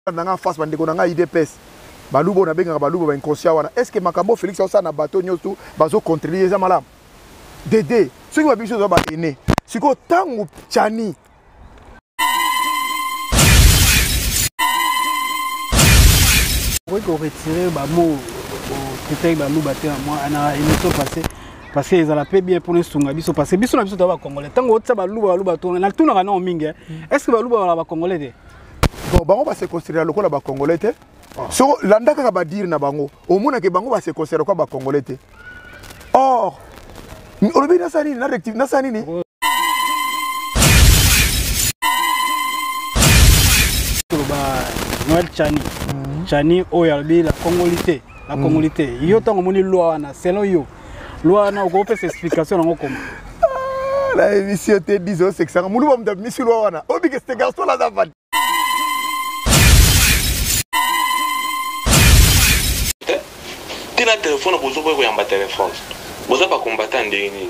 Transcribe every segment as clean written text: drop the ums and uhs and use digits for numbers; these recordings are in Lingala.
en face bandeko nanga IDPS balubo na benga balubo ba inconscient wana est-ce que makambo Félix ça na bateau nyoto bazo contrôler ça malam dédé ce qui va biso zo ba ene siko tangu chani oui qu'on retirer ba mot peut-être ba luba te moi ana émission passé parce que ils ont la paix bien pour nous sunga biso parce que biso na biso to ba congolais tango tsa ba luba to na tuna kana mingi est-ce que ba luba ba congolais te bon bango ba se considérer lokola ba congolais te so landa kaka ba dire na bango omona ke bango ba se considérer quoi ba congolais te or olobi na sani na rectif na sani ni Noël Chani Chani oyalbi la congolité yo tango moni loi na selon yo loi na ko pe explication na ngoko la émission te disons c'est que ça mulu bam da mission loi wana obi que ce garçon là d'avant tina téléphone bozo ko yamba téléphone bozo ba combattant ndeni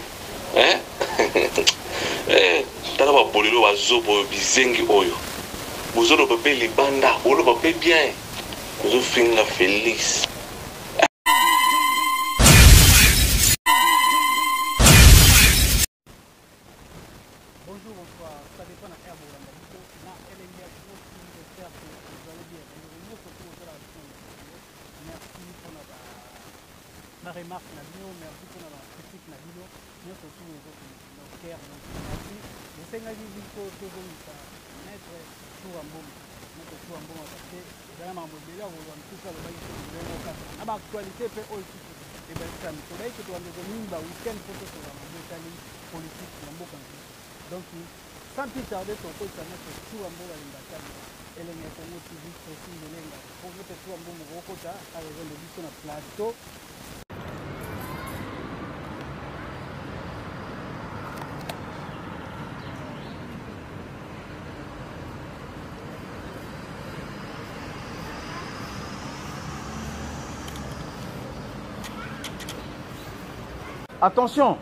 tala ba bolelo wa zobo bizengi oyo bozo do pe libanda olo ba pe bien bozo finga Félix bonjour bonsoir ça dépend à faire bon na elengia ko j'espère que vous allez bien nous surtout de la merci pour la remarque la bio merci pour la critique la bio nous surtout nos cœur merci je sais nga biso to ça maître Chouambo parce que vraiment modèle ou en tout cas le bail na ba actualité pe aussi et ben ça me soleil que toi on nimba week-end photo sur la politique na mboka donc sans plus tarder ton côté ça mettre Chouambo la limbakana elenga Congo TV aussi elenga pour mettre Chouambo mo kota à raison de biso na plateau. attention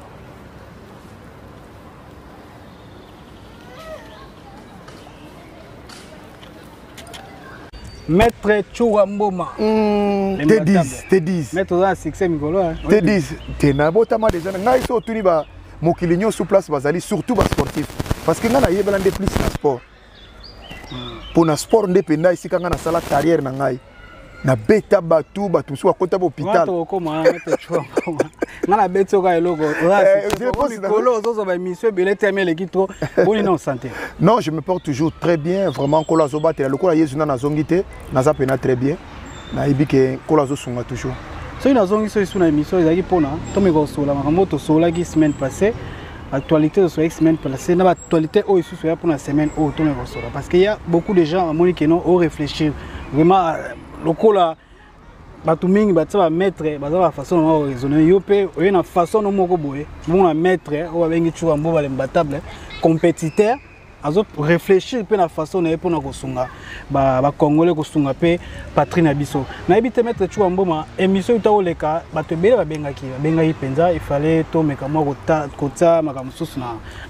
Maître Chouamboma T10 Maître za succès mikolo T10 tenabotama déjà ngai so tuni ba mokili nyo sous place bazali surtout ba sportif parce que ngana yebela nde plus na sport pour na sport nde penda ici kanga na sala carrière na ngai na beta batu batu so akota ba hôpital to koma Maître Chouamboma ngana beto ka eloko mikolo zo ba mission belete mele kitro boni na santé. Non, je me porte toujours très bien vraiment kola zo batela lokola yezuna na zongité na za pena très bien na ibike kola zo sunga toujours. So na zongi so suna émission ezaki pona to me ko sola makambo to sola ki semaine passée actualité de semaine passée na actualité o isu ya pour la semaine o to me ko sola parce qu'il y a beaucoup de gens à moni que non au réfléchir vraiment lokola batu mingi batsa maître baza façon na raisonner yo pe na façon no moko boye mon maître o bengi Chouambo ba lembatable compétiteur azo réfléchir pe na façon na pour na kosunga ba congolais kosunga pe patrie na biso na ebite maître Chouambo ma émission itaoleka bato bele babengaki penza il fallait to meka mo kota makamususu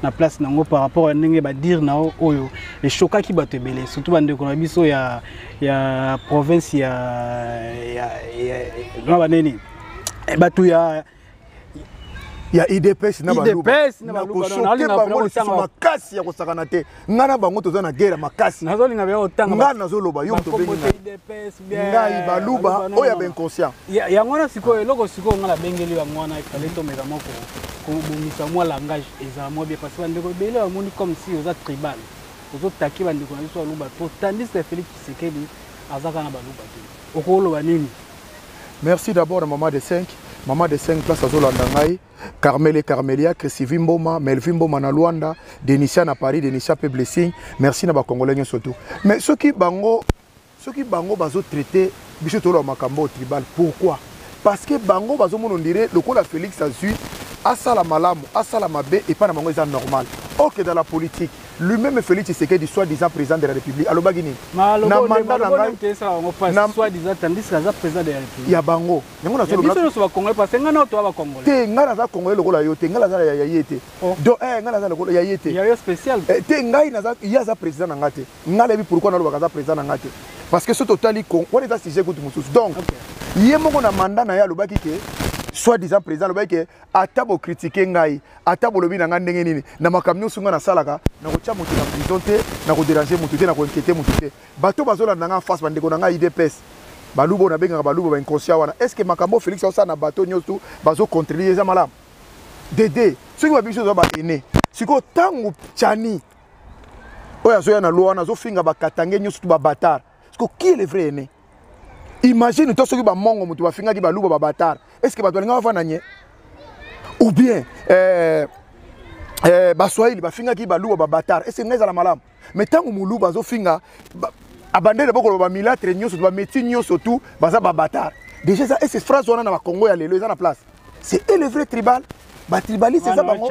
na place nango par rapport à ndenge ba dire na oyo les choka ki bato bele surtout bande ko na biso ya province ya baneni bato ya IDPS na baluba makasi ya kosakana te ngana bango toza na guerre makasi nazolinga bya otanga ngana nazoloba yo to benga IDPS bien ngai baluba oya ben conscient ya ngona siko eloko siko ngala bengeli ya ngona ifale to meka moko ko bomisa moi langage eza moi bien parce que ndeko bele amoni comme si oza tribal ozo taki bandeko na biso baluba to tandis que Félix Tshisekedi azaka na baluba te okoloba nini. Merci d'abord à Maman de 5 places à Zolanda Ngai, Carmel et Carmelia, Chrissy Mboma, Melvin Mboma na Luanda, Denisha na Paris, Denisha pe blessing. Merci na ba Congolais surtout. Mais ceux qui bango bazo traité biso to lo makambo tribal. Pourquoi? Parce que bango bazo mon on dirait le coup la Félix Azui asala malamu, asala mabe et pas na bango ça normal. OK dans la politique, lui-même Félix Tshisekedi soi-disant président de la République alobaki nini na mandat na ngai soi-disant tandis que aza président de la République ya bango yango na biso nyonso bakongole parce que ngai na to bakongole te ngai naza congolais lokola yo te ngai naza ya ye te donc ngai naza lokola ya ye te ya yo spécial te ngai naza ye aza président na ngai te ngai nayebi pourquoi nalobaka aza président na ngai te parce que so totali wana eza sujet kutu mosusu donc ye moko na mandat na ye alobaki ke soi-disant président alobaki ke ata bokritike ngai ata bolobi na ngai ndenge nini na makambo nyonso ngai nasalaka nakotya moto na prison te nakoderange motu te nakoinkete motu te bato bazolanda ngai face bandeko na ngai idps baluba oyo nabengaka baluba bainconscient wana est ce que makambo félix aosala na bato nyonso bazocontribue eza malamu dede soki babi biso oza baene sikoyo ntango tchani oyo azoya na loi wana azofinga bakatange nyonso tu babatard sikoyo qui est le vrai aîné imagine to soki bamongo moto bafingaki baluba babatard est ce que bato balinga bafanda nye ou bien baswahili bafingaki baluba babatard est ce que ngai ezala malamu mais ntango moluba azofinga abandele bokolo bamilatre nyonso tu bamétier nyonso tu baza babatard déjà ça et cette phrase wana na bakongo ya lelo eza na place c'est eux le vrai tribal batribaliste eza bango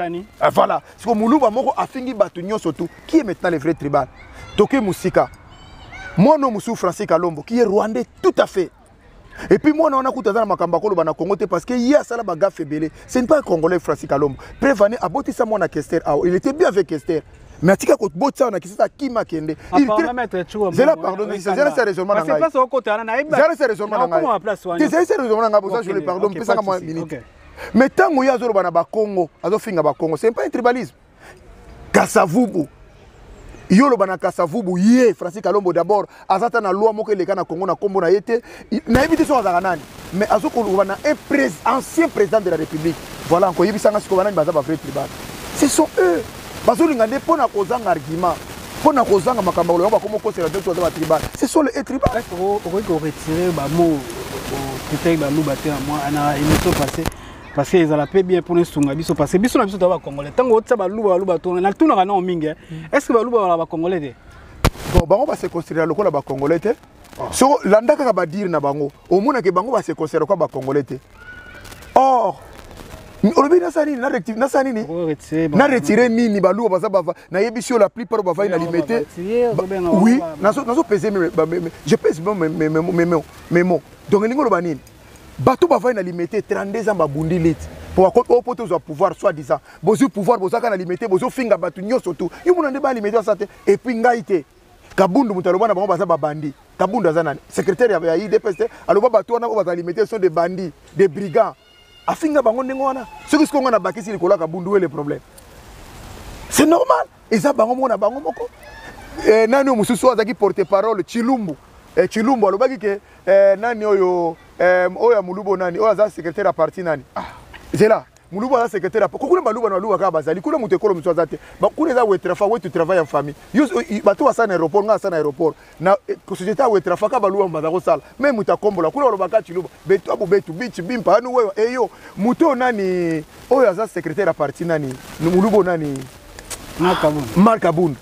voilà siko moluba moko afingi bato nyonso tu qui est maintenant le vrai tribal toke musika mwana mosusu Francis Kalombo qui est rwandais tout à fait et puis moi on a kuta na makamba kolo bana Congo te parce que hier ça la baga febele c'est pas un congolais Francis Kalombo prévané aboti ça mwana Kester il était bien avec Kester mais atika ko botsa on a kisa kima kende il c'est là pardon c'est ça raisonnement na ngai c'est pas au côté na naïba c'est raisonnement na ngai c'est raisonnement na ngai pour ça je le pardonne pesa ka moi minute mais tango ya zolo bana ba Congo azofinga ba Congo c'est pas un tribalisme Kasavubu yolo bana Kasavubu ye Francis Kalombo d'abord azata na loi moko eleka na Congo na kombo na yete na éviter so azaka nani mais azoko bana un ancien président de la République voilà encore yebisanga siko bana baza ba vrai tribal ce sont eux bazolinga nde pona kozanga argument pona kozanga makambo lo ba komo kosela de to za tribal ce sont les tribal est-ce qu'on retirer ba mot peut-être ba luba te moi ana émission passée parce que ils ont la paix bien pour nous sunga biso parce que biso na biso to ba congolais tango otsa ba luba to na tuna kana o mingi est-ce que ba luba ba congolais de bon bango ba se considérer lokola ba congolais te so landa kaka ba dire na bango au mona ke bango ba se considérer quoi ba congolais te or olobi nasani na rectif nasani ni na retirer nini ba luba baza ba na yebisio la plupart ba va na limiter oui nazo peser je pèse mes mots donc ningo lo banini bato bavai na limité 32 ans babundi lite pour poto za pouvoir soi-disant bozu pouvoir bozaka na limité bozo finga bato nyonso tu yumuna nde ba limité ça te et puis ngai te kabundu mutaloba na bango baza babandi kabundu aza nani secrétaire ya IDPS aloba bato wana baza limité sont des bandits des brigands afinga bango ndengo wana soki siko ngana bakisi likola kabundu le problème c'est normal eza bango mona bango moko nani mususu azaki porte-parole Chilumbu Chilumbu alobaki ke nani oyo oya mulubo nani oya za secrétaire à parti nani zela mulubo za secrétaire kokuna baluba na baluba ka bazali kuna mutekolo mutso azate bakuna za wetrafa wetu travail en famille bato wa sana aéroport nga sana aéroport na société wetrafa ka baluba mbaza ko sala même mutakombola kuna lobaka Chiluba betu abu betu bichi bimpa anu wewe eyo muto nani oya za secrétaire à parti nani mulubo nani Marc Kabund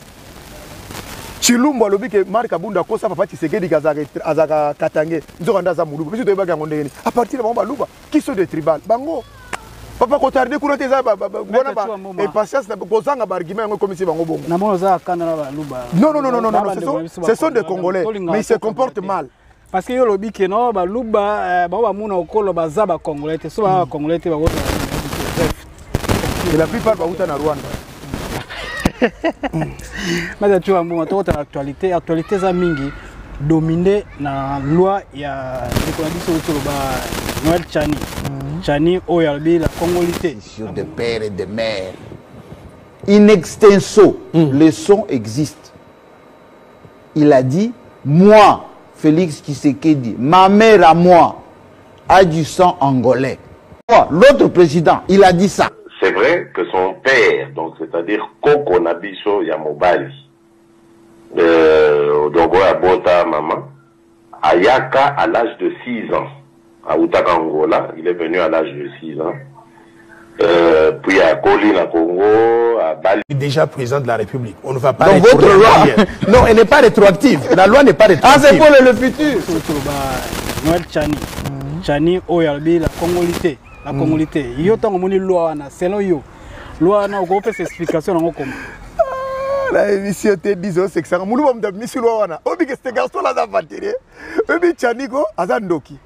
Chilumbu alobi ke Marc Kabunda kosa papa Tshisekedi azaka katange nzoka ndaza muluba biso toyebaka ngo ndenge à partir de bango baluba qui sont des tribal bango papa ko tarder kuna te za bona ba et patience na kozanga ba argument ngo comme si bango bongo na mono za kana na baluba non ce sont des Congolais mais ils se comportent mal parce que yo lobi ke no baluba ba muna okolo baza ba Congolais te so ba Congolais te ba wota et la plupart ba uta na Rwanda. Mais tu vois, moi, actualité za mingi dominé na loi ya Noël Tchani. Tchani oyalbi la congolité. De père et de mère. In extenso, le son existe. Il a dit, moi, Félix Tshisekedi, ma mère à moi, a du sang angolais. L'autre président, il a dit ça. C'est vrai que son père, donc c'est-à-dire Koko Nabiso Yamobali, Odogo Abota Maman, Ayaka à l'âge de 6 ans, à Outaka Angola, il est venu à l'âge de 6 ans, puis à Colina Congo, à Bali. Déjà président de la République, on ne va pas. Donc votre loi, non, elle n'est pas rétroactive. La loi n'est pas rétroactive. Ah, c'est pour le futur. Noël Tchani, Tchani oyalbi la congolité. La congolité. Yo tango moni loi na selon yo. Loi na ko fait explication na ko. la émission te disons c'est que ça moulu ba mta misulo wana obi que ce garçon là za batterie obi Tchaniko azandoki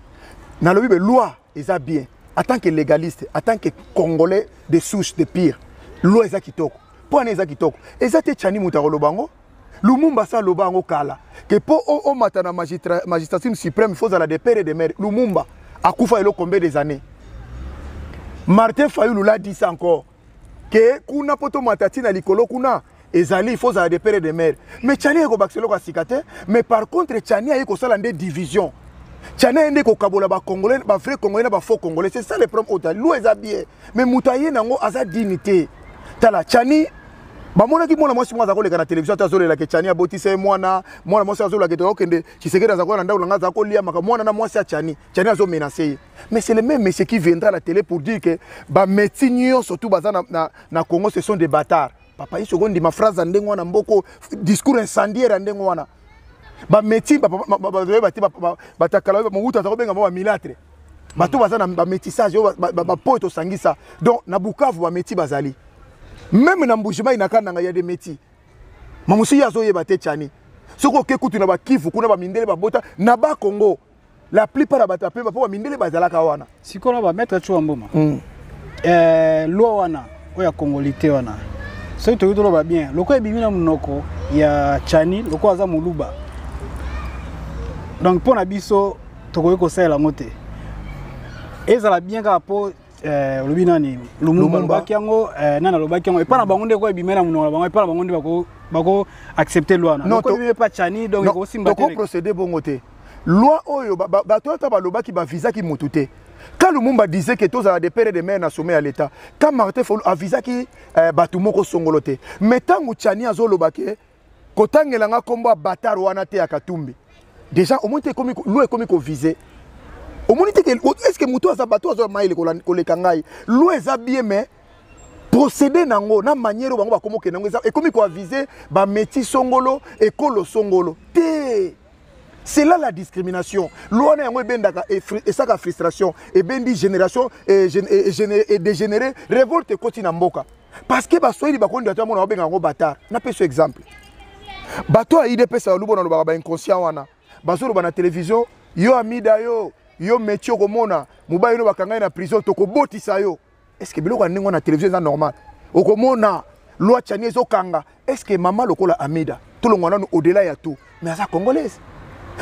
na lobi be loi eza bien en tant que légaliste en tant que congolais de souche de pire loi eza kitoko po na eza kitoko eza te Tchani muta lobango Lumumba sa lobango kala que po o matana magistrature suprême faut la de père et de mère Lumumba akufa elo combien des années Martin Fayulu l'a dit ça encore que kuna poto matati na likolo kuna ezali faut za de père et de mère mais Tchani eko baxelo ka sikate mais par contre Tchani eko sala ndé division Tchani ende ko kabola ba congolais ba vrai congolais ba faux congolais c'est ça le problème autant loi eza bien mais mutaye nango aza dignité tala Tchani ba mona ki mona mwasi mwaza ko leka na télévision tazolela la ke Tchani abotise mwana mwasi azola ke to kende Tshisekedi azako na ndaula ngaza ko lia maka mwana na mwasi ya Tchani azo menacer mais c'est le même monsieur qui viendra à la télé pour dire que ba metinyo surtout baza na Congo ce sont des bâtards papa iso gondi ma phrase ndengo na mboko discours incendiaire ndengo wana ba meti ba takala ba muta ta benga ba milatre bato baza na ba métissage ba poto sangisa donc na Bukavu ba meti bazali même na Mbushima inakana ya des métis mamusi yazo yeba te Tchani soko ke kutu na ba Kivu kuna ba mindele ba bota na ba Congo la plupart ba tape ba mindele bazalaka wana sikola ba mettre tu mboma loi wana oya congolité wana c'est tout le ba bien loko ebimina munoko ya Tchani loko aza muluba donc pour na biso tokoye ko sala mote ezala bien ka po lobina ni Lumumba lobaki yango nana lobaki yango et pas na bango ndeko ebimena munoko bango et pas na bango ndeko bako accepter loi na donc il pas Tchani donc ko simba donc procéder bon côté loi oyo ba tota ba lobaki ba visa ki mutute quand Lumumba disait que tous des pères et des mères na sommet à l'état quand Martin Fayulu a visa ki batumoko songolote mais tangu Tchani azolobaki kotangelanga komba batar wana te akatumbi déjà au moins t'es comme loi comme ko viser au moins est-ce que muto za bato azo maile ko le kangai loi za bien mais procéder nango na manière bango ba komoke nango et comme ko viser ba meti songolo et kolo songolo te c'est là la discrimination loi na yango bendaka et ça ka frustration et bendi génération et dégénérer révolte continue na mboka parce que ba soyeli ba kondi atamo na benga ngo batar na peso exemple bato a IDPS a lubo na lo ba inconscient wana basolo ba na télévision yo amida yo métier komona mubayi no bakanga na prison to ko botisa yo est-ce que biloko ndingo na télévision c'est normal okomona loi Tchani ezokanga est-ce que maman lokola amida tout le monde au-delà ya tout mais ça congolaise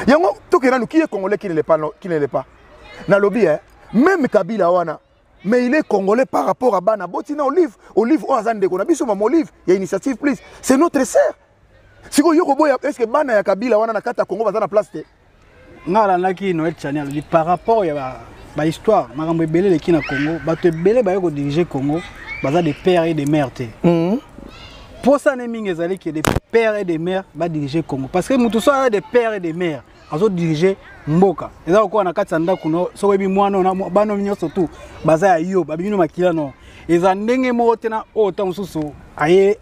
yango to kena nous qui est congolais qui ne l'est pas na lobby même Kabila wana mais il est congolais par rapport à bana botina olive o azande ko na biso mama olive il y a initiative plus c'est notre sœur siko yoko boya est-ce que bana ya Kabila wana na kata Congo baza na place te ngala naki Noël Tchani dit par rapport ya ba histoire makambo ebele leki na Congo bato ebele ba yoko diriger Congo baza des pères et des mères te pour ça neming ezali que des pères et des mères ba diriger Congo parce que mutu so des pères et des mères azo diriger mboka eza ko na kati ndako no so ebi mwana na bano nyonso tu baza ya yo babino makila no eza ndenge mo tena o ta mususu aye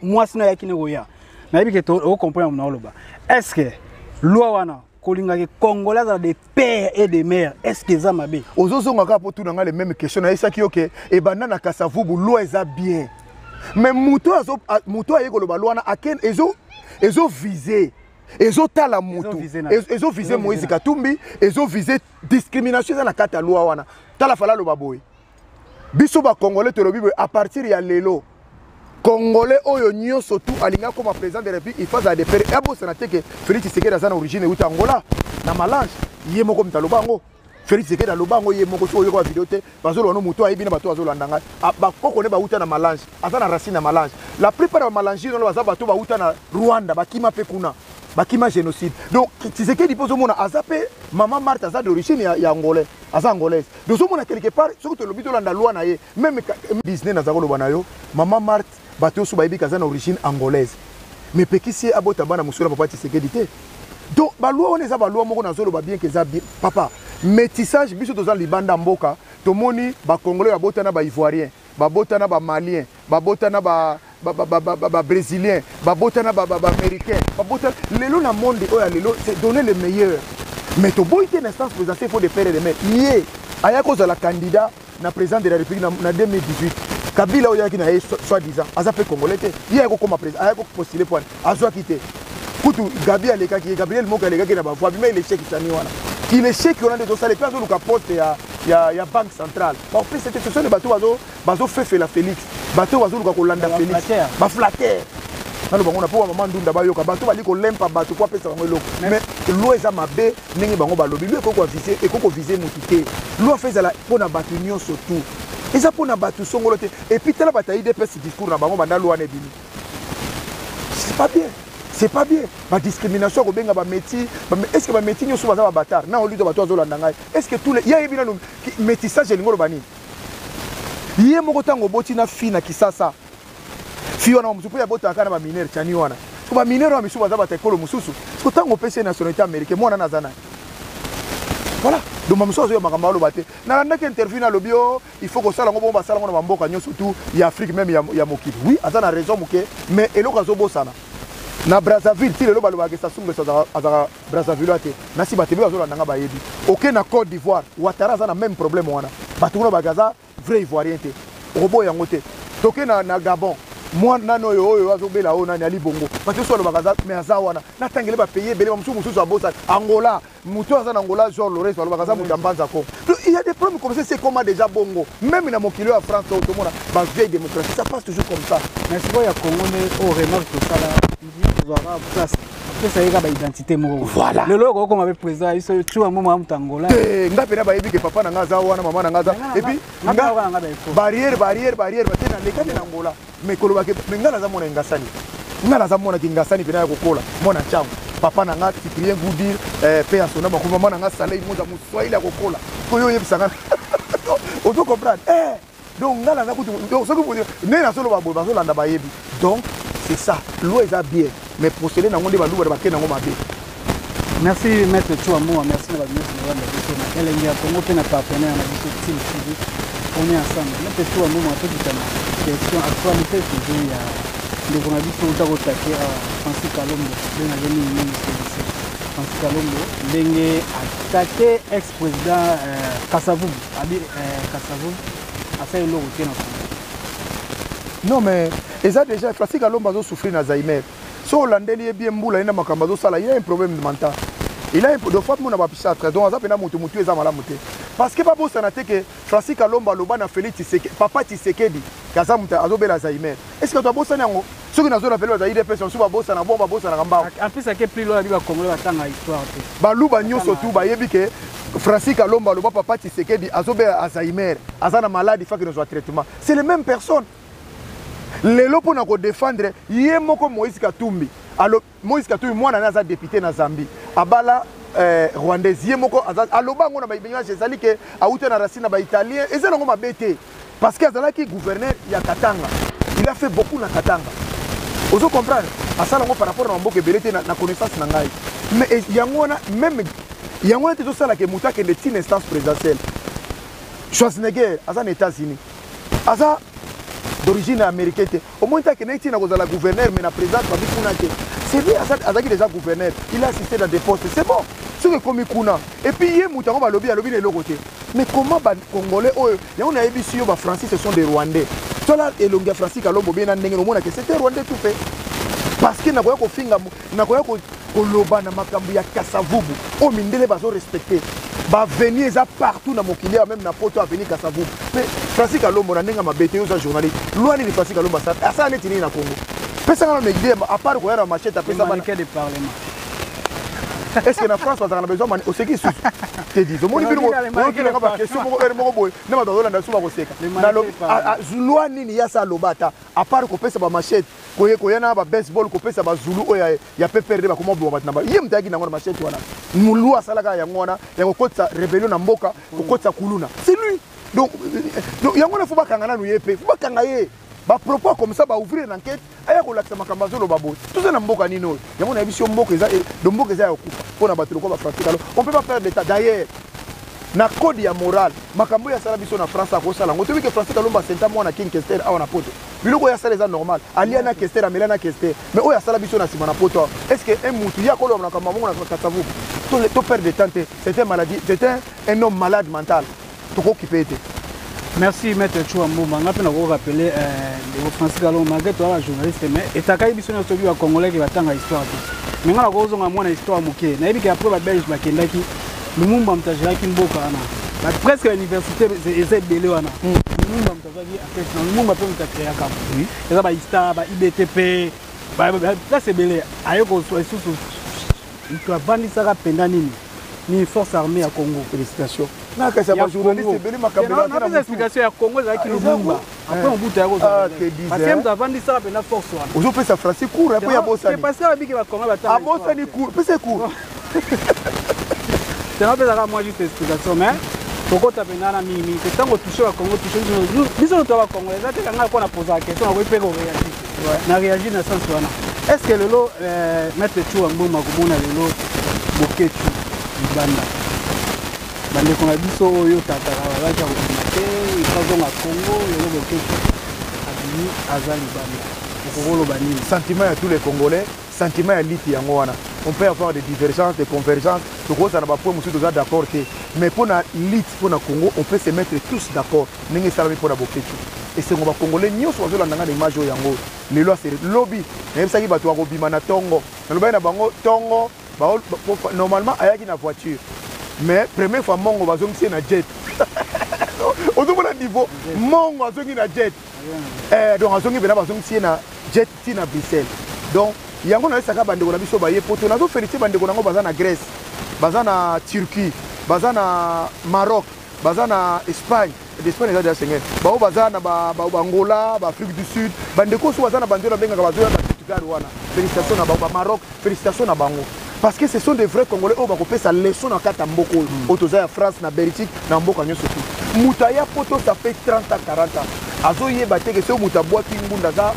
mwasi na yakine goya na yebi que to o comprendre na oloba est-ce que loi wana kolinga ke congolais za des pères et des mères est-ce que ça mabe ozozonga ka po tuna les mêmes questions na esaki yoke e banana kasavubu loi eza bien mais muto ayeko loba loi na aken ezo viser ezo tala mutu ezo viser Moïse Katumbi ezo viser discrimination za na kata loi wana tala fala loba boy biso ba congolais te lobi à partir ya lelo congolais oyo nyonso tout alinga comme président de la République il faut à des pères et bon sénateur que Félix Tshisekedi a origine ou Angola na malange yemo comme talobango Félix Tshisekedi alobango yemo ko so yoko vidéo te bazolo no muto ayibi na bato azolandanga ba kokone ba uta na malange asa na racine na malange la plupart ya malange no baza bato ba uta na Rwanda bakima pe kuna bakima génocide donc Tshisekedi pozo mona azape maman Marthe aza d'origine ya angolais aza angolaise donc so mona quelque part so que lobito landa loi na ye même business na zako lobana yo maman Marthe bato so bayibi kaza na origine angolaise mais pekisi abota bana musula papa Tshisekedi te donc ba loi on eza ba loi moko na zolo ba bien que ça bien papa métissage biso toza libanda mboka tomoni ba congolais babota na ba ivoirien babota na ba malien babota na ba brésilien babota na ba américain babota lelo na monde oya lelo c'est donner le meilleur mais to boy une instance présidentielle faut de faire des mères yé aya cause la candidat na président de la République na 2018 Kabila oya ki na soi-disant azape congolais te hier ko ma président ko postuler point azwa kité kutu Gabriel moko aleka na ba voix mais il échec tani wana il échec on a de ça les plans de ka poste ya banque centrale bon fait c'était ce sont les bateaux fait la Félix bateau bazo ko landa Félix ba flatter nalo bango na po maman ndunda ba yoka bateau bali ko lempa bateau ko pesa bango eloko mais lo eza mabe ndenge bango balobi lo ko viser et ko viser mutité lo fait ça la pona bateau nyonso tout eza pona bateau songolo te et puis tala bataille de pesi discours na bango banda lo wana ebini c'est pas bien la discrimination ko benga ba métier est-ce que ba métier nyonso baza ba bâtard na oluto bato azolanda ngai est-ce que tous les ya ebina no métissage lingo bani yé moko tango boti na fina kisasa fi wana musupu ya bota kana ba mineur chani wana ko ba mineur wa misuba za ba tekolo mususu ko tango pese nationalité américaine mwana nazana voilà donc mamuso zo makamba lo baté na ndake interview na lobio il faut que ça lango bomba sala ngona mamboka nyonso tout ya Afrique même ya mokili oui azana raison muke mais eloko zo bosana na Brazzaville ti lelo baloba ke Sassou Nguesso azara Brazzaville ate na si batebe bazolanda nga bayebi OK na Côte d'Ivoire Ouattara za na même problème wana batuno bagaza vrai ivoirien te robo yango te toke na Gabon moi nano oyo azobela ona ni ali bongo parce que so lo bagaza mais aza wana na tangele ba payer belé mususu abosa Angola muto aza na Angola genre Lores balo bagaza mutambanza ko il y a des problèmes comme ça c'est comment déjà bongo même na mokilo à France tout monde ba vieille démocratie ça passe toujours comme ça mais c'est quoi ya Congo ne au remarque ça là ça y a ba identité mo voilà le logo comme avec président il se tue un moment en Angola nga pena ba yebi ke papa na nga za wana mama na nga za et puis barrière batena le kana na Angola mais koloba ke ngala za mona ngasani ngala za mona kingasani pena ya kokola mona changu papa na nga Cyprien Goudir pe asona ba mama na nga Saleh moza muswahili ya kokola ko yo yebisanga ozo comprendre donc ngala za kutu donc ce que vous dire ne na solo ba bo bazolanda ba yebi donc c'est ça l'eau est bien mais procéder dans monde ba louba ba kena ngoma be merci maître Chouamou merci na ba ministre na biso na elengi Congo pe na partenaire na biso team TV on est ensemble maître Chouamou ma petite question actualité toujours ya ndeko na biso utako take Francis Kalombo na jeni ministre Francis Kalombo ndenge attaqué ex-président Kasavubu abi Kasavubu asa elo tena non mais et ça déjà Francis Kalombo a souffert d'Alzheimer. So landeli bien mbula ina makambazo sala il a un problème mental. Il a de fois mon abapishatre donc ça pena mutu eza malamu te. Parce que pas bon ça na te que Francis Kalombo loba na Félix Tshisekedi papa Tshisekedi kaza mutu azobela Alzheimer. Est-ce que tu as bossa nango? Ce que nazo appelé za IDP son suba bossa na bomba bossa na kamba. En plus ça que plus loin ba Congo batanga histoire te. Ba luba nyonso tu ba yebi ke Francis Kalombo loba papa Tshisekedi azobela Alzheimer, azana malade il faut que nous soit traitement. C'est les mêmes personnes. Lelo pona ko défendre yé moko Moïse Katumbi alors Moïse Katumbi mwana naza député na Zambie abala rwandais yé moko aloba ngona ba ibenya ezali ke auta na racine ba italien ezali ngoma bete parce que azalaki gouverneur ya Katanga il a fait beaucoup na Katanga ozo comprendre asala ngo par rapport na mboke belete na connaissance na ngai mais yangona même yangona te sala ke mutake de tine instance présidentielle Schwarzenegger aza na États-Unis aza d'origine américaine. Au moins, il y a un gouverneur, mais la présidente, c'est lui, il a déjà gouverneur. Il a assisté dans des postes. C'est bon. C'est comme Kuna. Et puis, il y a un lobby de l'autre côté. Mais comment les Congolais, il y a un ici, les Français, ce sont des Rwandais. Cela est le Francis Kalombo, bien que c'était Rwandais tout fait. Parce que n'a pas koloba na makambu ya Kasavubu. O mindele bazo respecter. Ba venir ça partout na mokili même na poto avenir Kasavubu. Mais Francis Kalombo na nenga mabete yo za journaliste. Loani ni Francis Kalombo ça net ni na Congo. Pesa na megide à part ko ya machette à pesa manquer de parlement. Est-ce que la France a besoin au ce qui est te dis au monde bino qui na ba question mo boy na ba dola na suba ko seka. Na lo loani ni ya sa lobata à part ko pesa ba machette ko yana ba baseball ko pesa ba zulu oya ya peperde ba komo bo batna ba yem tagi na ngona machette wana mulu asalaka ya ngona ya ko kotsa rebellion na mboka ko kotsa kuluna c'est lui donc yango na faut ba kangana no yepe faut ba kangaye ba propos comme ça ba ouvrir une enquête aya ko lakisa makambazo lo babo tout ça na mboka nino yango na biso mboka eza do mboka eza ya okufa pona batelo ko ba Francis Kalombo on peut pas perdre d'état d'ailleurs na code ya moral makambo ya sala biso na France a ko sala ngoto que Francis Kalombo senta mona king Kester awa na poto biloko ya sala eza normal aliana Kester amelana Kester mais o ya sala biso na sima na poto est-ce que un mutu ya ko lo na kama mongo na Kasavubu to perdre de temps c'était maladie c'était un homme malade mental to ko occupé. Merci Maître Chouambo. Je vais rappeler Francis Galon, malgré toi, la journaliste, mais et ta caille biso na sobi wa Congolais qui va tanga histoire. Mais ngala ko zonga mwana histoire moké. Na yebi que après ba Belge ba kendaki Lumumba mtajira ki mboka ana. Presque l'université c'est belé wana. Lumumba mtajaki après Lumumba peut mtakrea kama. Et ça ba histoire ba IBTP. Là c'est belé. Ayoko so sous tu as vendu ça penda nini. Ni force armée à Congo. Félicitations. Na ka saba journaliste belé makabela na na explication ya Congo za ki Lumumba. Après on bout ya ko. Parce que tu as vendu ça penda force wana. Ozo pesa Francis court après ya bossa. C'est parce que abi ki ba Congo ba ta. A bossa ni court, pesa court. C'est un peu ça moi juste explication mais pourquoi tu as penda na mimi que tant que toucher au Congo toucher nous bisous toi Congo ça te kanga ko na poser la question on va peut réagir. Na réagir dans sens wana. Est-ce que le lot Maître Chouambo makomona le lot Boketu Libanda bandeko na biso oyo tataka bazaki kokomate ikazonga Congo lelo Boketu abimi aza Libanda okokoloba nini sentiment à tous les Congolais sentiment à liti yango wana on peut avoir des divergences des convergences tokoza na ba point musu toza d'accord te mais pour na lit pour na Congo on peut se mettre tous d'accord ndenge salami pour na Boketu et c'est ngoma Congolais nyonso bazolanda na image yango lelo c'est lobby nayebisaki bato bakobima na tongo nalobai na bango tongo normalement ayaki na voiture mais première fois mongo bazongisi na jet ozomona niveau mongo azongi na jet donc azongi bena bazongisi na jet ti na Bruxelles donc yango nayesaka bandeko na biso baye poto nazofélicité bandeko nango baza na Grèce baza na Turquie baza na Maroc baza na Espagne d'Espagne eza déjà Schengen bao baza na Angola Afrique du Sud bandeko so baza na banzela bengaka bazoya na Portugal wana félicitations na ba Maroc félicitations na bango parce que ce sont des vrais Congolais au bakopesa leçon na kata mboko otoza ya France na Belgique na mboka nyonso tout mutaya poto ça fait 30 à 40 ans azoyeba te que ce mutabwaki ngunda za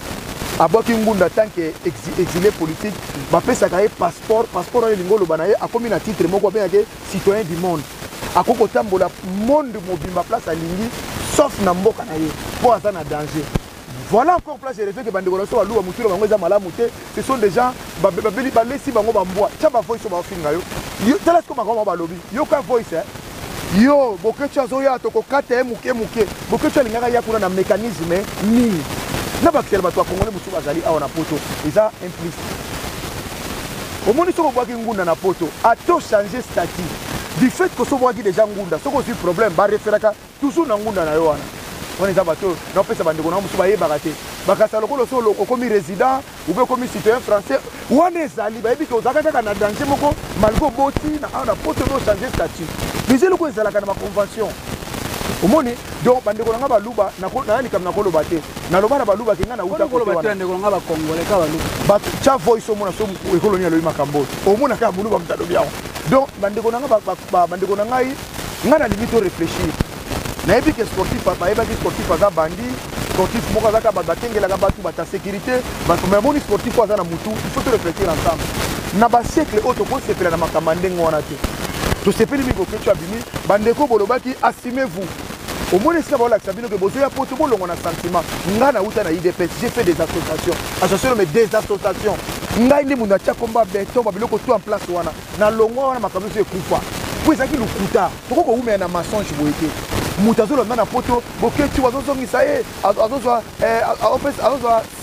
abwaki ngunda tant que exilé politique bapesaka ye passeport oyo lingolo bana ye akomi na titre moko abengaki citoyen du monde akoko tambola monde mobimba place alingi sauf na mboka na ye po aza na danger. Voilà encore place de fait que bandeko na so baluba muturo bango eza malamu te ce sont des gens babeli balesi bango bambwa tia ba voice ba finga yo tala ko makoma balobi yo ka voice yo Boketu azoya toko kata muke Boketu alingaka ya kuna na mécanisme nini na bakisela bato akongole musu bazali awa na poto eza implicite omoni soko bwaki ngunda na poto ato changer statut du fait que so bwaki déjà ngunda soko si problème ba referaka toujours na ngunda na yo wana on est abato na pesa bandeko na musu bayebaka te bakasa lokolo so loko komi résident ou bien komi citoyen français wana ezali bayebi ke ozaka kaka na danger moko malgré boti na poto no changer statut mais eloko ezalaka na convention omoni donc bandeko nanga baluba na likam na koloba te na loba na baluba kinga na uta koloba te ndeko nanga ba Congolais ka baluba but cha voice omona so ekolonia lo makambo omona ka buluba mtado biao donc bandeko nanga bandeko nanga ngana limite réfléchir na yebi ke sportif papa yeba ki sportif aza bandi sportif moko azaka batengelaka batu bata sécurité mais moni sportif aza na mutu il faut te réfléchir ensemble na ba siècle oto ko sepela na makamba ndenge wana te to sepeli mi Boketu abimi bandeko bolobaki assumez-vous au moins esika baolakisa bino ke bozoya poto bolongo na sentiment nga na uta na IDPS j'ai fait des associations mais des associations ngai nde mundu atia komba beton babiloko to en place wana na longo wana makambo so ekufa po ezalaki lukuta toko koumela na mensonge boye te mutu azolanda na poto Boketu azozongisa ye azozwa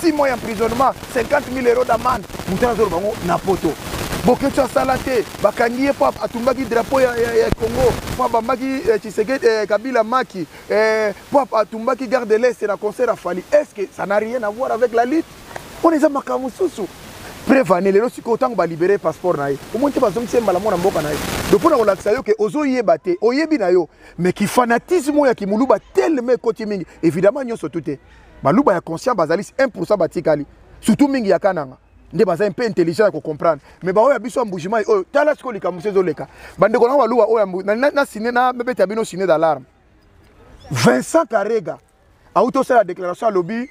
6 mois d'emprisonnement 50 000 euros d'amende mutu azolo bango na poto Boketu asala te bakangi ye po atumbaki drapeau ya Congo po abambaki Tshisekedi Kabila maki po atumbaki garde de l'Est na concert afali. Est-ce que ça n'a rien à voir avec la lutte? On est à makambo susu prévané lelo siko tango ba libérer passeport na ye omonte bazongisa mbala mona mboka na ye donc pona kolakisa yo ke ozoyeba te oyebi na yo mais ki fanatisme ya kimuluba tellement koti mingi évidemment nyonso tout te baluba ya conscient bazalis 1% batikali surtout mingi ya kananga nde baza un peu intelligent ko comprendre mais ba oya biso mbujima oyo tala siko likamuso zoleka bandeko na baluba oya na sine na mebeta bino sine d'alarme Vincent Karega auto sala déclaration à lobby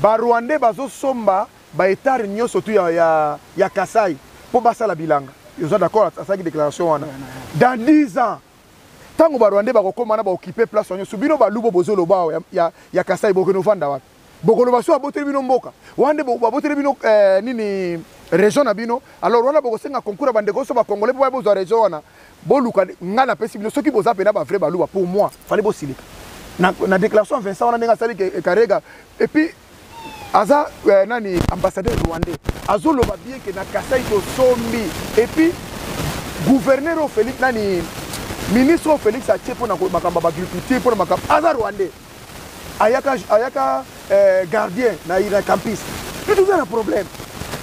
ba Rwandais bazo somba ba etare nyonso tu ya Kasai po basala bilanga ils sont d'accord à ça qui déclaration wana dans 10 ans tango ba Rwandais ba kokoma na ba occuper place nyonso bino ba lubo bozolo ba ya Kasai boko no vanda wapi boko no baso aboteli bino mboka wande bo aboteli bino nini région na bino alors wana boko senga concours bandeko so ba congolais po ba bozo région wana boluka ngana pesi bino soki boza pena ba vrai ba luba pour moi fallait bo silika na déclaration Vincent on a nga sali Karega et puis aza nani ambassadeur rwandais azolo ba bien que na Kasai to sombi et puis gouverneur Félix nani ministre Félix a tché pour na makamba agriculture pour makamba aza rwandais ayaka gardien na ira campus tout ça un problème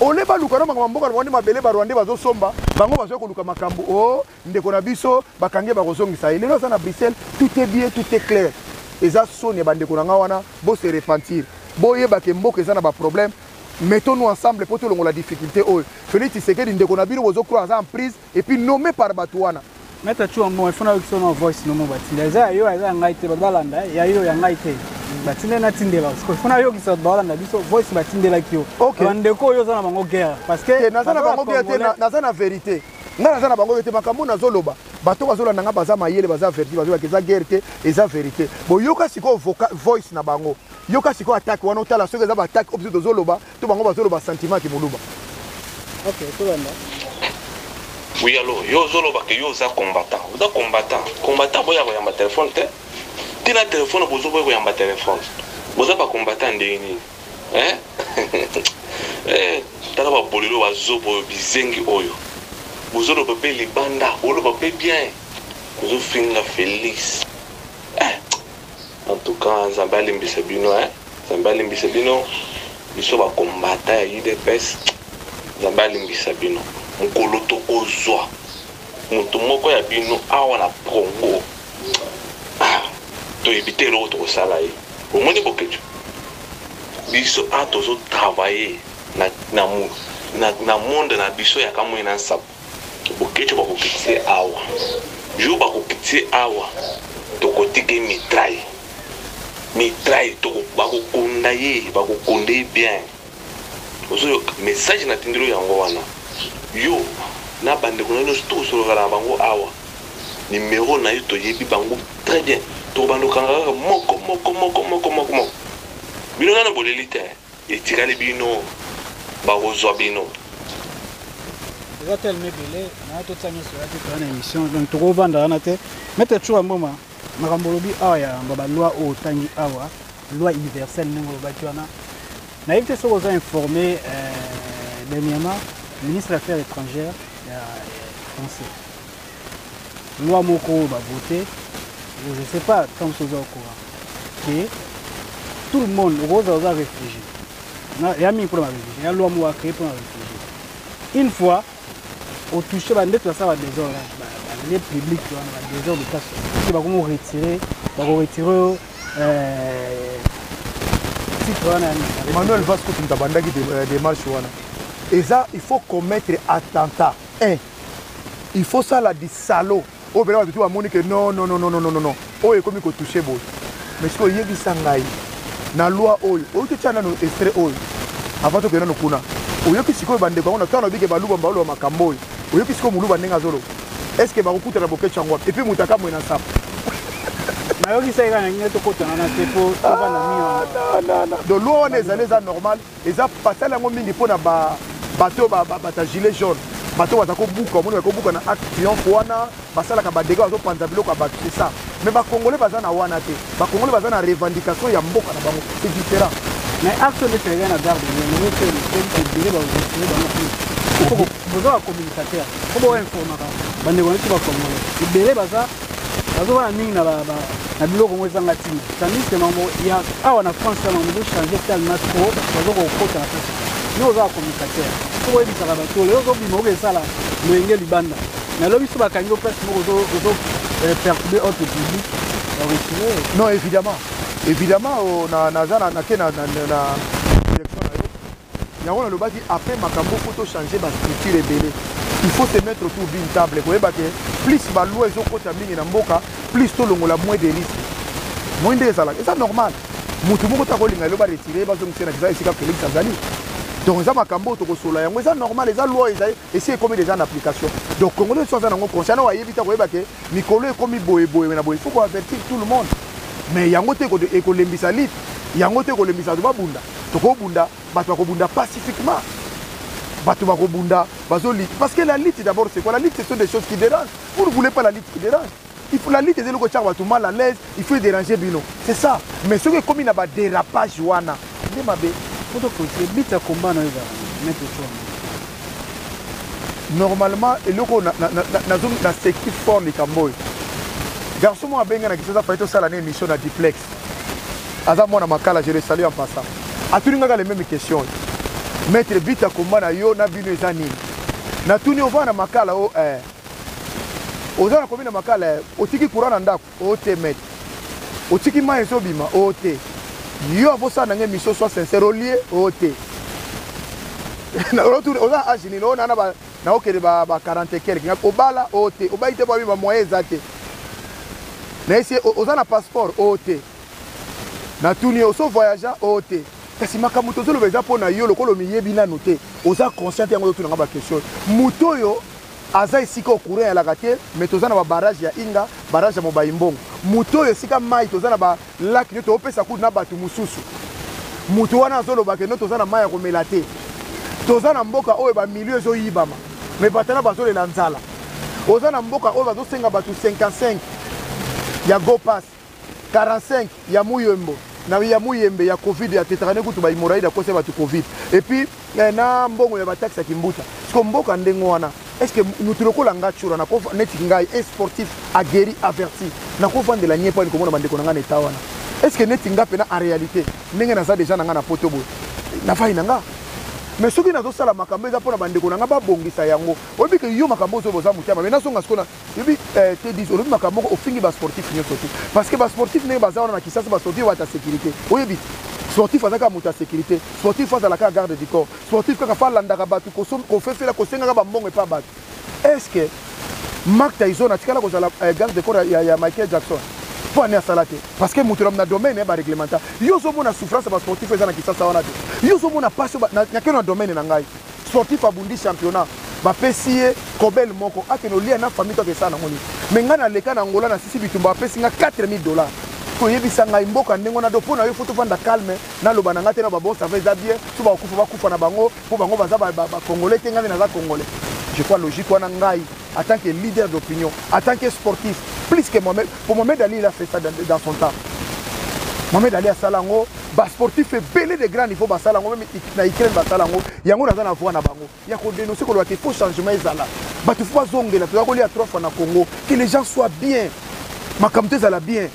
on est pas lukana makambo rwandais mabele ba rwandais bazo somba bango bazo ko luka makambo oh ndeko na biso bakange ba kozongisa ile ça na Bruxelles tout est bien tout est clair et ça sonne bandeko na wana bo se repentir boye bake mboka eza na ba problème mettons-nous ensemble pour tout la difficulté oh Félix Tshisekedi ndeko na bino bozo croire en prise et puis nommé par Batouana mettre tu en moi il faut na que son voice no mo batinda eza yo eza ngaite balanda ya yo ya ngaite batinde na tinde ba il faut na yo ki so balanda biso voice batinde la kio bandeko yo za na bango guerre parce que na za na bango guerre na za na vérité na za na bango te makambo na zoloba bato bazolanda nga baza mayele baza vérité bazo ba guerre te eza vérité bo yoka siko voice na bango yoka siko attaque wana otala soki eza ba attaque opposite de zoloba to bango bazoloba sentiment ki moluba OK to landa oui alors yo zoloba ke yo za combattant combattant boya ko yamba téléphone te tina téléphone bozo boya ko yamba téléphone boza ba combattant ndeni tala ba bolelo wa zobo bizengi oyo bozo lo pepe libanda olo pepe bien bozo finga Félix en tout cas Zambali Mbisabino Zambali Mbisabino biso ba combattant ya UDPS Zambali Mbisabino mukolo tokozwa mutu moko ya bino awa na Congo to éviter l'autre au salaire au moins bokecho biso atozo travailler na monde na biso ya kamwe na nsapo bokecho ba kokitse awa jo ba kokitse awa to kotike mitraille to ba kokonda ye ba kokonde bien ozo message na tindiro yango wana yo na bande ko no sto so la bango awa numéro na yo to yebi bango très bien to bando kanga moko bino na bolelite et tirale bino ba ozo bino hotel mebele na to tsanyo so ya to na émission donc to ko vanda na te mete chua mboma makambolobi awa ya ba loi o tangi awa loi universelle ngo ba tiwana na évité so ko informé dernièrement le ministre des Affaires étrangères français. Loi Moko va voter, je ne sais pas quand vous êtes au courant, que tout le monde, aux réfugiés. Il y a mis pour les réfugiés, il y a loi Moko créé pour les réfugiés. Une fois, au touché, ça va des heures, les publics, des heures de casse. Ils vont retirer, Emmanuel Vasco Tuntabandaki démarche. Et ça, il faut commettre attentat. Il faut ça là, des salauds. Oh, ben là, tu vas dire que non. Oh, il comme touché beau. Mais ce qu'il y a qui s'engaille, na loi oh, tu tiens dans extrait oh, avant que nous kuna. Oh, il y a qui s'y colle bande, on a tant de big balou bambalo makamboy. Oh, il y a qui s'y colle moulou bandenga zolo. Est-ce que baruku te la boquette changwa? Et puis moutaka mouena sap. Mais il y a qui s'y côté na tepo, non. De loi on est allé ça normal. Et ça passe la ngombi ni pona ba bateau bata gilet jaune bateau batako buka moni ko buka na acte triomphe wana basala ka badega bazo panza biloko ba c'est ça mais ba congolais baza na wana te ba congolais baza na revendication ya mboka na bango c'est différent mais acte de faire na garde ne veut que le dire ba vous besoin de communicateur pour informer bande ko ba congolais ibele baza bazo na mingi na biloko mo ezanga tini tandis que mambo ya awa na France na mo changer tellement trop bazo ko kota na place nous avons communicateur pour éviter la bateau les autres bimoke ça là le ngé libanda mais là biso ba kango place mo zo perturber autre public non évidemment na zana na direction na yo yango na lobaki après makambo faut changer ba structure rebelle il faut se mettre autour d'une table ko eba ke plus ba loi ezo kota mingi na mboka plus to longola moins de risques moins de ça là et ça normal mutu moko ta ko linga lo ba retirer ba zo msena kiza esika Félix Azali. Donc ça makambo to kosola yango ça normal les loi et c'est comme déjà en application donc congolais sont en conscient wa yebita ko yebake mikolo e komi boye mais na boye faut ko avertir tout le monde mais yango te ko lembisa lit yango te ko lembisa to babunda to ko bunda bato ko bunda pacifiquement bato ba ko bunda bazo lit parce que la lit d'abord c'est quoi la lit ce sont des choses qui dérangent vous ne voulez pas la lit qui dérange il faut la lutte des locaux tout mal à l'aise, il faut déranger Bino. C'est ça. Mais ce qui comme il y a un dérapage, Wana. Normalement, il y a un sectif fort de Camboy. Garçon, moi, je vais faire une émission à Duplex. Aza moi, je le salue en passant. A tout le monde a les mêmes questions. Maître Bita Komba na yo na bino ezani. Na tuni ovana makala o ozana komina makala otiki courant ndako o te met. Otiki mai so bima o te. Yo avosa na ngemission soit sincère au lieu o te. Na retour oza agini no na ba na okele ba 40 quelque obala o te. Obaite ba bima moyen zate. Na esi ozana passeport o te. Na tuni oso voyager o te. Kasi makamuto zolo beza pona yo lokolo miyebi na noté oza conscient yango to na ba question muto yo aza isika okure ya lakate mais tozana ba barrage ya Inga barrage ya Mobayimbongo muto yo sika mai tozana ba lac nyoto opesa ku na batu mususu muto wana zolo ba ke no tozana mai ya komela te tozana mboka oyo ba milieu zo yibama mais batana bazole na nzala ozana mboka oyo bazo senga batu 55 ya go pass 45 ya Muyembo na ya Muyembe ya Covid ya tetrane kutu ba hemorrhoïde à cause de Covid et puis na mbongo ya bataxe kimbuta parce que mboka ndengo wana est-ce que nous tuloko la ngachura na ko neti ngai un sportif aguerri averti na ko vendre la nyepo ni komona bandeko na ngana wana est-ce que neti nga pena en réalité ndenge na za déjà na ngana poto bo na fa inanga mais soki na zo sala makambo za pona bandeko na nga ba bongisa yango obi ke yo makambo zo boza mutiama mais na songa skona obi te dis obi makambo o fingi ba sportif nyo soti parce que ba sportif ne ba za wana na kisasa ba sportif wa ta sécurité oyebi sportif azaka muta sécurité sportif face à la garde du corps sportif kaka fa landaka batu ko fait faire ko senga ba mbongo pa batu est-ce que Mark Tyson atikala ko za garde du corps ya Michael Jackson pour aller à salate parce que muturam na domaine ba réglementaire yo zo mona souffrance ba sportif ezana kisasa wana te yo zo mona passion na keno domaine na ngai sportif abundi championnat ba pesie kobel moko akeno lia na famille to ke sana ngoni mengana leka na ngola na sisi bitumba pesi nga $4000 ko yebisa ngai mboka ndengo na do pona yo foto vanda calme na loba na ngate na ba bon ça fait bien so ba kufa na bango po bango baza ba congolais tenga na za congolais je crois logique wana ngai en tant que leader d'opinion en tant que sportif plus que Mohamed. Pour Mohamed Ali, il a fait ça dans son temps. Mohamed Ali a salango, bas sportif fait belé de grands niveaux, bas salango, même na Ukraine bas salango. Yango na zana voix na bango. Il y a qu'on dénonce que le faut changement ezala. Bah tu faut zonge là, tu vas aller à 3 fois na Congo, que les gens soient bien. Makamte zala bien.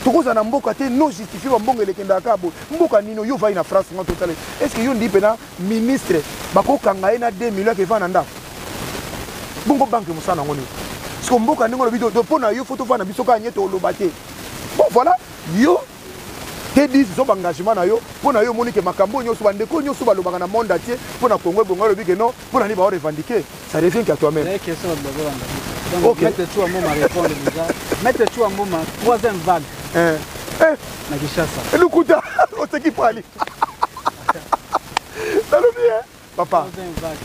Toko zana mboka te non justifié ba mbongo lekenda kabo. Mboka nino yo va na France nga total. Est-ce que yo ndi pena ministre bako kanga ina 2 millions ke vana nda. Bongo banque musana ngoni. Parce que mboka ndingo lobi do pona yo photo vana biso ka nyeto lobate. Bon voilà, yo te dis zo engagement na yo pona yo moni ke makambo nyo so bandeko nyo so balobaka na monde entier pona Congo bongo lobi ke non pona ni ba revendiquer. Ça revient qu'à toi-même. C'est question de Bogo. Donc mettez-tu à moment répondre déjà. Mettez-tu à moment troisième vague. Na Kinshasa. Le coup on se qui parle. Ça le bien. Papa,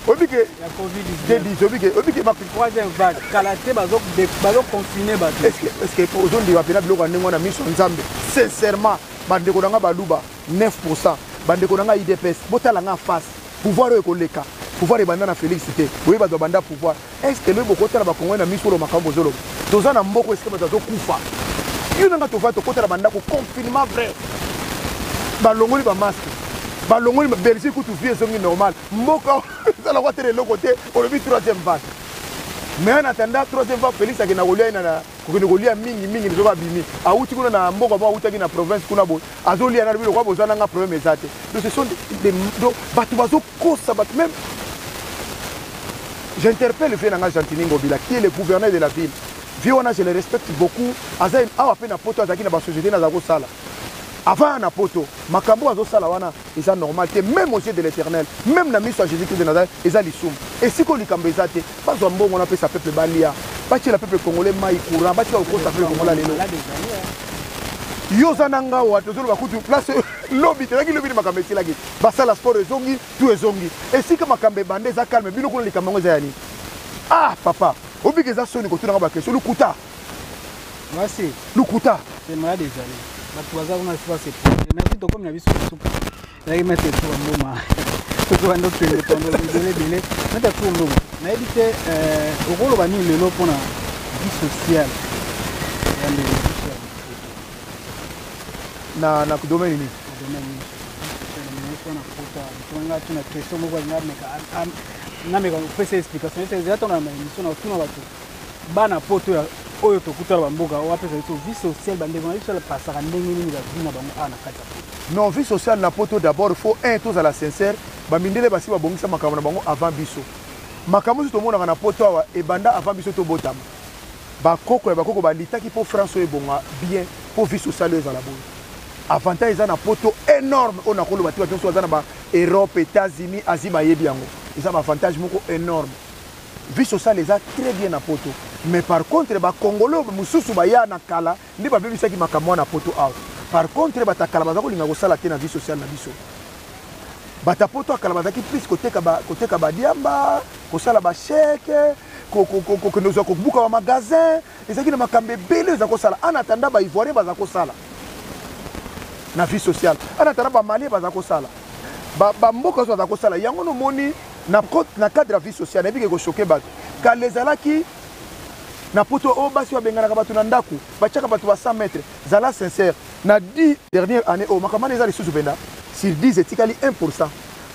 obi ke ya Covid-19 obi ke ma troisième vague kalaté bazo confiner ba est-ce que aujourd'hui va pena biloko ndenge na mission nzambe sincèrement bandeko nanga baluba 9% bandeko nanga IDPS botala nga face pouvoir e koleka pouvoir e banda na Félicité oui ba banda pouvoir est-ce que le bokota ba Kongo na mission lo makambo zolo toza na mboko est-ce que bazo kufa yo nanga to va to kota banda ko confinement vrai ba longoli ba masque balongoli Belgique où tu vis est normal mboka ça la voiture de l'autre côté on le vit troisième vague mais en attendant troisième vague Félix akina golia na kokolia mingi zo ba bimi a uti kuna na mboka ba uti na province kuna bo azolia na bilo kwa bozana nga problème ezate donc ce sont des batu bazo kosa batu même j'interpelle le fait nanga Gentini Ngobila qui est le gouverneur de la ville Viona je le respecte beaucoup aza awa pe na poto azaki na ba société na zako sala avant na poto makambo azo sala wana eza normal te même au Dieu de l'Éternel même na miso Jésus-Christ de Nazareth eza lisum et si ko likambo eza te pas zo mbongo na pesa peuple balia pas la peuple congolais mai courant pas ko sa peuple congolais lelo yo zananga wa to zo ba kutu place lobby te lagi lobby makambo ti lagi basala sport ezongi tout ezongi et si ka makambo bande za calme bino ko likambo ngo za yani ah papa obike za soni ko tuna ba question lukuta voici lukuta c'est malade des années batuwaza kuna sifa c'est na vito comme na biso soupe na mettre tout mboma tout ando twende tondo dele mettre tout mboma na edite okolo bani lelo pona vie sociale na domaine ni bana poto ya oyo tokutala bamboka wapesa biso vie sociale bandeko na biso pasaka ndenge nini bavi na bango ana kati ya poto. Non, vie sociale na poto d'abord faut un tous à la sincère bamindele basi babongisa makambo na bango avant biso makambo so tomonaka na poto awa ebanda avant biso tobotama bakoko ya bakoko balitaki po France oyo ebonga bien po vie sociale oyo ezala boye avantage eza na poto énorme oyo nakoloba te bato nyonso baza na baeurope états-unis asie bayebi yango eza baavantage moko énorme vie sociale eza très bien na poto mais par contre bakongolo mosusu baya na kala nde babebisaki makambo na poto awa par contre batakala baza kolinga kosala te na vie sociale na biso bata poto akala bazaki plus koteka badiamba kosala basheke kokendozwa kobuka bamagasin ezalaki na makambo ebele eza kosala ana atanda baivoirien baza kosala na vie sociale ana atanda bamalien baza kosala bamboka oso baza kosala yango nomoni na cadre ya vie sociale nayebi ke koshoke bato kala ezalaki na poto oyo basi babenganaka bato na ndako batiaka bato ba 100 mètres zala sincère na 10 dernière année oyo makambo wana eza lisusu mpenza sur 10 etikali 1%.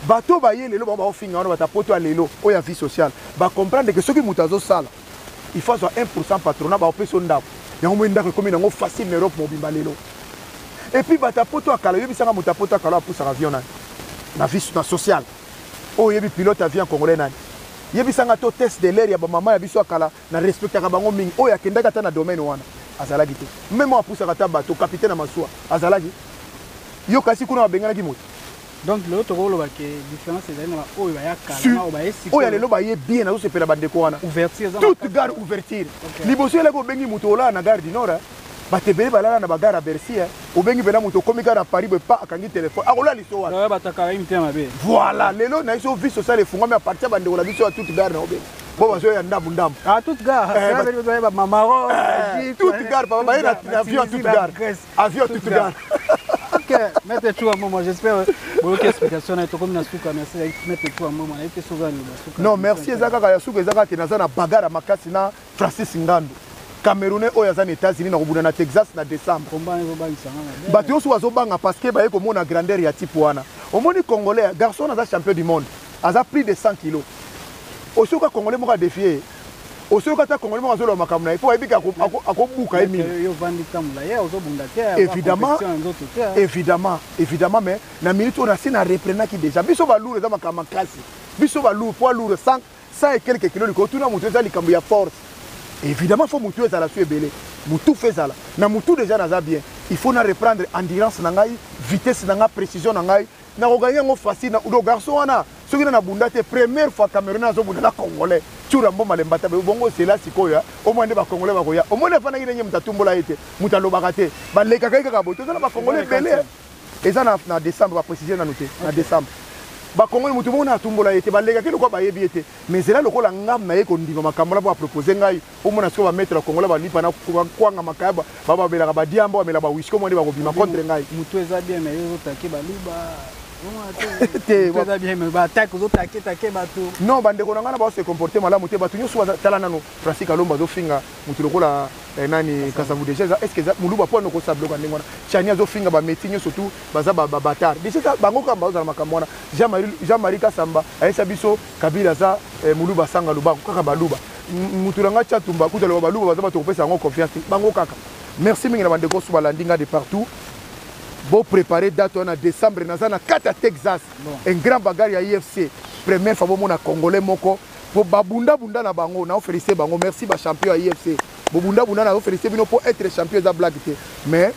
Bato baye lelo bango baofinga wana bata poto ya lelo oyo ya vie sociale bacomprendre ke soki moto azosala il faut azwa 1% patronat baopesa ndako yango moi ndako ekomi nango facile na Europe mobimba lelo et puis bata poto akala oyebisanga moto apoto akala apusaka avion nani na vie na sociale oyo oyebi pilote avion congolais nani yebisanga to test de l'air ya bamama ya biso akala na respectaka bango mingi oyo akendaki ata na domaine wana azalaki te meme apusaka ata bato capitaine ya masuwa azalaki yo kasi kuna babenganaki moto donc lelo tokoloba ke différence ezali na oyo baya kala oyo baye siko oyo lelo baye bien azosepela bandeko wana ouverture toute gare ouverture liboso eleki obengi moto olala na gare du nord bato ebele balala na bagare ya Bercy obengi mpena moto okomi kaka na Paris boye pa akangi telefone akola liso wana batakaka imite mabe voilà lelo na biso vie sociale efungwami apartir bandeko na biso ya toute gare na obengi bo bazoya ndambu toute gare mamaro toute gare papa baye na avion toute gare avion toute gare. Ok, Maître Chouwa Momo, j'espère que l'explication est comme une souka. Merci, Maître Chouwa Momo. Non, merci, Ezaka Kayasuka, Ezaka Tenazana, Bagara Makasina, Francis Ngando. Camerounais, aux États-Unis, na Texas, na décembre. Batio Souazobanga, parce que baye comme na grandeur ya type wana. Au monde congolais, garçon a champion du monde, a pris de 100 kilos. Au soka congolais m'a défié. Au seul cas congolais m'a zolo makamna, il faut éviter akobuka emi. Évidemment, mais na minute on a sina reprenant qui déjà. Biso ba lourd za makama kasi. Biso ba lourd, poids lourd 100 et quelques kilos liko tuna mutu za likambo ya force. Évidemment faut mutu za la su ebele. Mutu fezala. Na mutu déjà na za bien. Il faut na reprendre endurance na ngai, vitesse na ngai, précision na ngai. Na gagner ngo facile na udo garçon wana. Soki na bunda te première fois Camerounais azo bunda na congolais. Tchura mboma lembata be bongo c'est sikoya. Au moins de ba congolais ba koya. Au moins fana ngi nyem tatumbola ete. Mutalobaka te. Ba leka kaka ka boto na ba congolais belé. Et ça na décembre va préciser na noter. Na décembre. Ba congolais mutu mona tumbola ete ba leka ke ko ba yebi ete. Mais c'est là le kola ngam na ye ko ndima makambo ba proposer ngai. Au moins so ba mettre congolais ba lipa na kwanga makaba ba bela ba diambo ba mela ba wish ko mo ndi ba ko bima contre ngai. Mutu eza bien mais yo taki ba luba. Non, bandeko nanga na ba se comporter malamu te batu nyoso tala nano Francis Kalomba zo finga mutu lokola nani Kasavu déjà est-ce que muluba po no ko sabloka ndengona chania zo finga ba metinyo surtout baza ba batar déjà bango kamba za makamwana Jean-Marie Kasamba aisa biso Kabila za muluba sanga luba kaka baluba mutu langa chatumba kutalo baluba baza bato kopesa ngo confiance bango kaka merci mingi na bandeko so balandinga de partout. Bon préparer date en décembre nazana 4 Texas un grand bagarre à IFC première fois mon congolais moko pour babunda bunda na bango na féliciter bango merci ba champion à IFC bobunda bunda na féliciter bino pour être champion za blague mais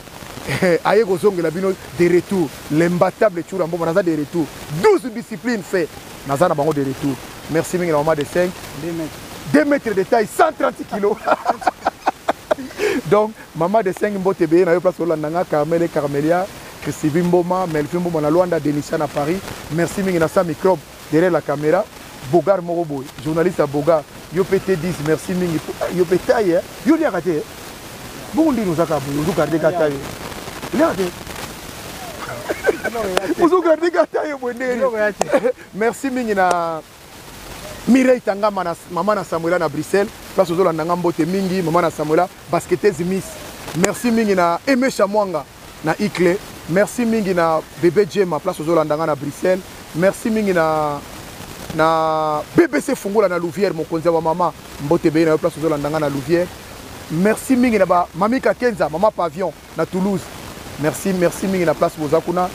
aye gozonge la bino de retour l'imbattable Tchura Mboma naza de retour 12 disciplines fait nazana bango de retour merci mingi na mama de 5 2 mètres de taille 130 kilos. Donc, maman de 5 mbote beye na yo place Olandanga, Carmel et Carmelia, Christine Mboma, Melvin Mboma na Luanda, Denisha na Paris. Merci mingi na sa microbe derrière la caméra. Bogar Moroboy, journaliste à Bogar. Yo PT 10, merci mingi. Yo PT aye, yo li raté. Bon ndi nous akabu, nous garder kata yo. Li raté. Vous garder kata yo bonderi. Merci mingi na Mireille Tangama na maman na Samuela na Bruxelles. Place aux Olandanga mbote mingi, maman na Samuela, basketteuse Miss. merci mingi na Aimé Chamwanga na Ikle, merci mingi na Bébé Djema place aux Olandanga na Bruxelles, merci mingi na BBC Fungola na Louvière mon konza wa mama Mbote Beye na place aux Olandanga na Louvière, merci mingi na ba Mami Kakenza mama Pavillon na Toulouse, merci mingi na place Bozakuna.